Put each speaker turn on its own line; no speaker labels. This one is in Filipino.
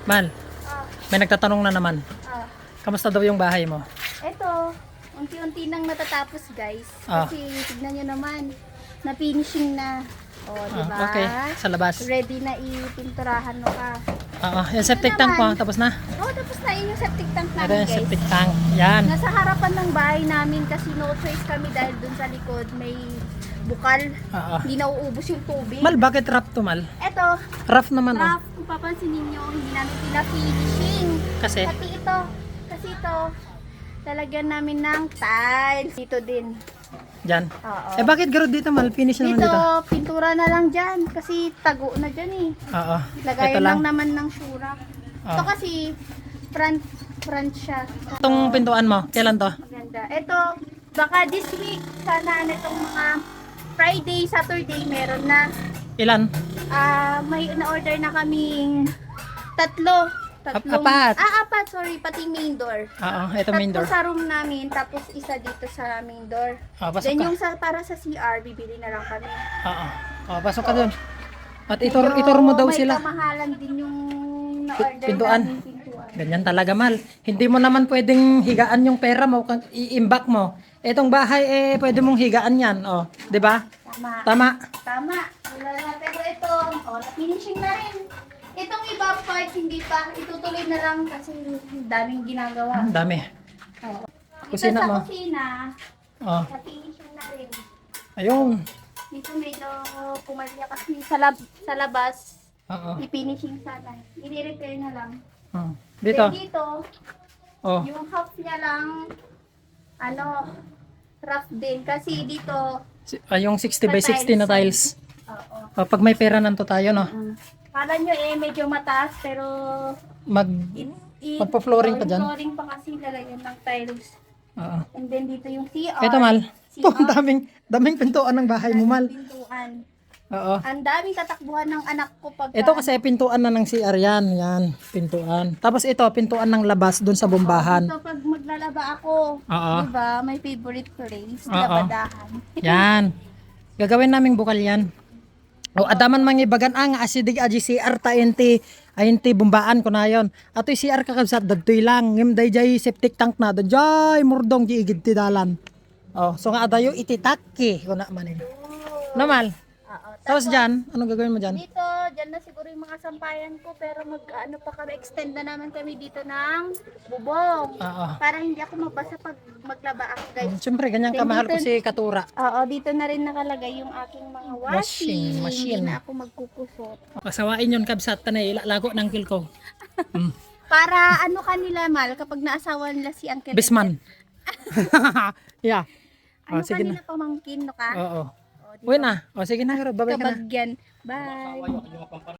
Mal,
Ah,
may nagtatanong na naman.
ah.
Kamusta daw yung bahay mo?
Eto, unti-unti nang natatapos guys.
Ah.
Kasi tignan nyo naman, na-finishing na. O, diba?
Okay, sa labas.
Ready na ipinturahan mo ka.
Yung septic tank mo, tapos na.
Tapos na yun yung septic tank
Ito
namin
yung
guys.
septic tank. Yan.
Nasa harapan ng bahay namin kasi no choice kami dahil dun sa likod may bukal.
Oo.
Hindi nauubos yung tubig.
Mal, bakit rough to, Mal?
Eto,
Rough naman, oh.
Raf, kung papansin ninyo, hindi namin pina-finishing.
Kasi?
Kasi ito, talagyan namin ng tiles. Dito din.
Dyan.
Oo.
Bakit garo dito, Mal? Finish naman
Dito,
dito.
pintura na lang dyan. Kasi tago na dyan eh.
Oo.
Lagayan
Ito lang.
lang naman ng syura.
Oo.
Ito kasi, front siya.
Itong pintuan mo, kailan to?
Maganda. Ito, baka this week, sana itong mga Friday, Saturday, meron na.
Ilan?
May na-order na kaming tatlong.
Apat.
Apat, sorry, pati main door.
Oo, ito main door.
Tatlo sa room namin, tapos isa dito sa main door.
Pasok
Then
ka.
yung para sa CR, bibili na lang kami.
Oo. Pasok ka dun. At itur mo daw sila.
May kamahalan din yung na-order
Pintuan.
namin pintuan.
Ganyan talaga, Mal. Hindi mo naman pwedeng higaan yung pera mo, i-imbak mo. Etong bahay, pwede mong higaan yan. Oh, di ba?
Tama.
Tama.
Wala na. Pero ito, finishing na rin. Itong iba part, hindi pa. Itutuloy na lang kasi daming ginagawa.
Ang dami.
Oo.
Kusina
Ito sa
mo.
kusina,
Oh,
na-finishing na rin.
ayun.
Dito medyo pumalya kasi sa labas,
Oo.
i-finishing sana. I-repair na lang.
Dito.
Then dito,
Oh.
yung half niya lang, rough din. Kasi dito,
Yung 60 by 60 na tiles.
oo.
Pag may pera nanto tayo, no?
Kala nyo medyo mataas, pero
Magpa-flooring pa dyan?
Flooring pa kasi lalagyan ng tiles.
Oo.
And then dito yung CR.
Ito, Mal.
CR.
Ang daming pintuan ng bahay mo, Mal.
Pintuan.
Oo.
Ang daming tatakbuhan ng anak ko pag
Ito kasi pintuan na ng CR yan. Yan, pintuan. Tapos ito, pintuan ng labas doon sa bombahan.
Ito pag maglalaba ako,
Oo.
diba, may favorite place,
Oo.
labadahan.
Yan. Gagawin naming bukal yan. O adaman mga ibagan ang asidig aji CR ta enti ayenti bumbaan ko na yon. Atoy CR kakabsat dadtoy lang. Ngem day jay septic tank na dayay murdong gi igid ti dalan. Oh, so nga adayo ititakki ko na manin. Normal.
Oo.
Tapos diyan, anong gagawin mo diyan?
Dito, dyan na siguro yung mga sampayan ko, pero pa kami, extend na naman kami dito ng bubong.
Oo.
Para hindi ako mabasa pag maglaba ako, guys.
Siyempre ganyan kamahal ko si Katura.
Oo, dito na rin nakalagay yung aking mga washing.
Machine.
Hindi na ako magkukusot.
Pasawain yon kabsat tanay lago ng kilko.
Para kanila, Mal, kapag naasawa nila si Uncle
Bisman. Yeah. Sige
kanila
na.
pamangkin, no ka?
Oo.
O, di
Uwi na. O sige na, babay ka na.
kabagyan. Bye!